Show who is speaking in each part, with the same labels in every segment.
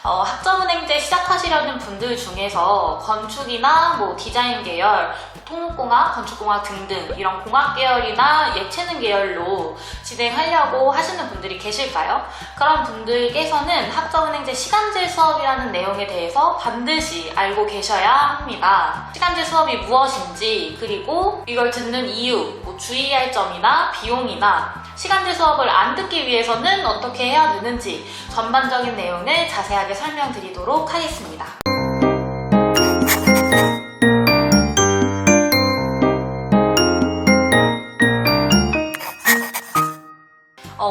Speaker 1: 학점은행제 시작하시려는 분들 중에서 건축이나 디자인 계열, 토목공학, 건축공학 등등 이런 공학 계열이나 예체능 계열로 진행하려고 하시는 분들이 계실까요? 그런 분들께서는 학점은행제 시간제 수업이라는 내용에 대해서 반드시 알고 계셔야 합니다. 시간제 수업이 무엇인지, 그리고 이걸 듣는 이유, 주의할 점이나 비용이나 시간제 수업을 안 듣기 위해서는 어떻게 해야 되는지 전반적인 내용을 자세하게 설명드리도록 하겠습니다.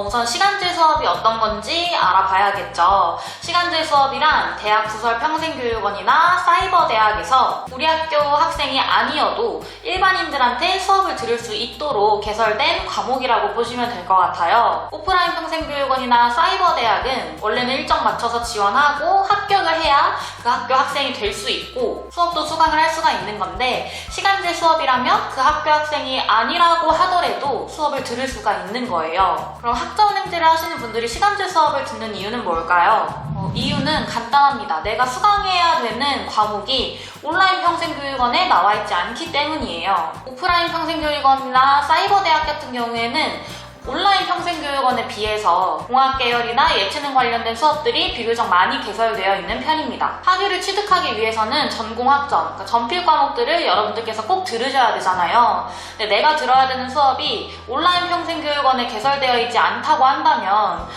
Speaker 1: 우선 시간제 수업이 어떤 건지 알아봐야겠죠. 시간제 수업이란 대학 부설 평생교육원이나 사이버 대학에서 우리 학교 학생이 아니어도 일반인들한테 수업을 들을 수 있도록 개설된 과목이라고 보시면 될 것 같아요. 오프라인 평생교육원이나 사이버 대학은 원래는 일정 맞춰서 지원하고 합격을 해야 그 학교 학생이 될 수 있고 수업도 수강을 할 수가 있는 건데, 시간제 수업이라면 그 학교 학생이 아니라고 하더라도 수업을 들을 수가 있는 거예요. 그럼 학점은행제를 하시는 분들이 시간제 수업을 듣는 이유는 뭘까요? 이유는 간단합니다. 내가 수강해야 되는 과목이 온라인 평생교육원에 나와 있지 않기 때문이에요. 오프라인 평생교육원이나 사이버대학 같은 경우에는 온라인 평생교육원에 비해서 공학 계열이나 예체능 관련된 수업들이 비교적 많이 개설되어 있는 편입니다. 학위를 취득하기 위해서는 전공학점, 그러니까 전필 과목들을 여러분들께서 꼭 들으셔야 되잖아요. 근데 내가 들어야 되는 수업이 온라인 평생교육원에 개설되어 있지 않다고 한다면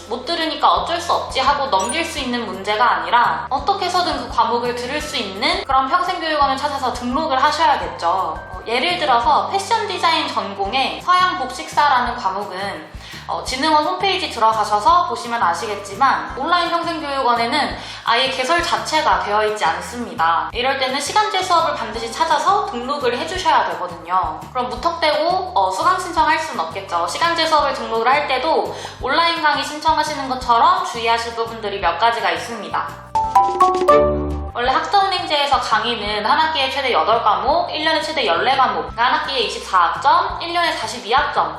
Speaker 1: 못 들으니까 어쩔 수 없지 하고 넘길 수 있는 문제가 아니라 어떻게 해서든 그 과목을 들을 수 있는 그런 평생교육원을 찾아서 등록을 하셔야겠죠. 예를 들어서 패션 디자인 전공의 서양 복식사라는 과목은 진흥원 홈페이지 들어가셔서 보시면 아시겠지만 온라인 평생교육원에는 아예 개설 자체가 되어 있지 않습니다. 이럴 때는 시간제 수업을 반드시 찾아서 등록을 해주셔야 되거든요. 그럼 무턱대고 수강 신청할 수는 없겠죠. 시간제 수업을 등록을 할 때도 온라인 강의 신청하시는 것처럼 주의하실 부분들이 몇 가지가 있습니다. 원래 학점은행제에서 강의는 한 학기에 최대 8과목, 1년에 최대 14과목, 한 학기에 24학점, 1년에 42학점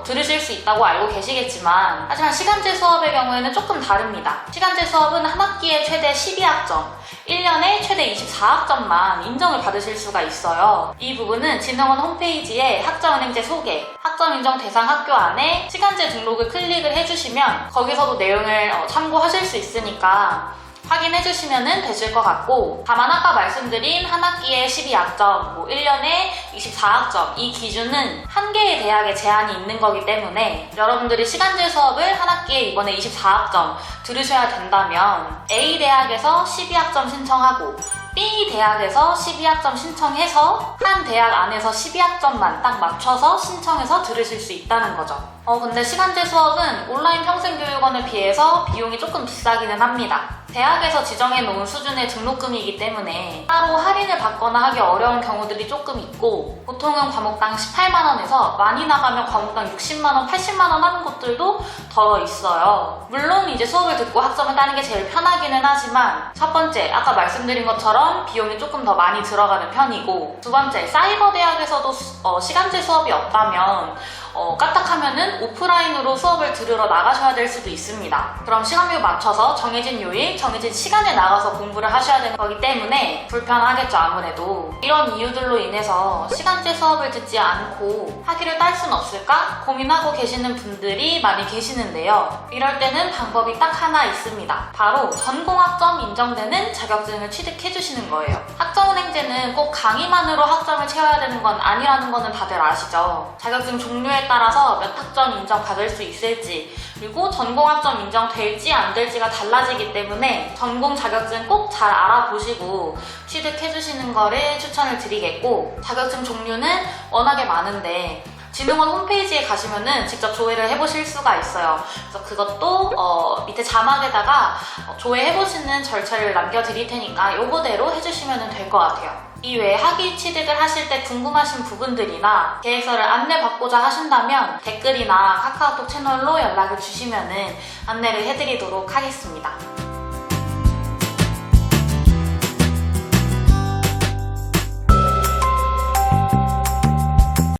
Speaker 1: 들으실 수 있다고 알고 계시겠지만, 하지만 시간제 수업의 경우에는 조금 다릅니다. 시간제 수업은 한 학기에 최대 12학점, 1년에 최대 24학점만 인정을 받으실 수가 있어요. 이 부분은 진흥원 홈페이지에 학점은행제 소개, 학점 인정 대상 학교 안에 시간제 등록을 클릭을 해주시면 거기서도 내용을 참고하실 수 있으니까 확인해주시면 되실 것 같고, 다만 아까 말씀드린 한 학기에 12학점, 1년에 24학점 이 기준은 한 개의 대학에 제한이 있는 거기 때문에 여러분들이 시간제 수업을 한 학기에 이번에 24학점 들으셔야 된다면 A 대학에서 12학점 신청하고 B 대학에서 12학점 신청해서 한 대학 안에서 12학점만 딱 맞춰서 신청해서 들으실 수 있다는 거죠. 근데 시간제 수업은 온라인 평생교육원에 비해서 비용이 조금 비싸기는 합니다. 대학에서 지정해 놓은 수준의 등록금이기 때문에 따로 할인을 받거나 하기 어려운 경우들이 조금 있고, 보통은 과목당 18만원에서 많이 나가면 과목당 60만원, 80만원 하는 곳들도 더 있어요. 물론 이제 수업을 듣고 학점을 따는 게 제일 편하기는 하지만, 첫 번째 아까 말씀드린 것처럼 비용이 조금 더 많이 들어가는 편이고, 두 번째 사이버 대학에서도 시간제 수업이 없다면 까딱하면은 오프라인으로 수업을 들으러 나가셔야 될 수도 있습니다. 그럼 시간표 맞춰서 정해진 요일, 정해진 시간에 나가서 공부를 하셔야 되는 거기 때문에 불편하겠죠, 아무래도. 이런 이유들로 인해서 시간제 수업을 듣지 않고 학위를 딸 순 없을까 고민하고 계시는 분들이 많이 계시는데요. 이럴 때는 방법이 딱 하나 있습니다. 바로 전공학점 인정되는 자격증을 취득해 주시는 거예요. 학점은행제는 꼭 강의만으로 학점을 채워야 되는 건 아니라는 거는 다들 아시죠? 자격증 종류에 따라서 몇 학점 인정받을 수 있을지, 그리고 전공학점 인정될지 안 될지가 달라지기 때문에 전공 자격증 꼭 잘 알아보시고 취득해주시는 거를 추천을 드리겠고, 자격증 종류는 워낙에 많은데 진흥원 홈페이지에 가시면은 직접 조회를 해보실 수가 있어요. 그래서 그것도 밑에 자막에다가 조회해보시는 절차를 남겨드릴 테니까 요거대로 해주시면 될 것 같아요. 이외에 학위 취득을 하실 때 궁금하신 부분들이나 계획서를 안내받고자 하신다면 댓글이나 카카오톡 채널로 연락을 주시면 안내를 해드리도록 하겠습니다.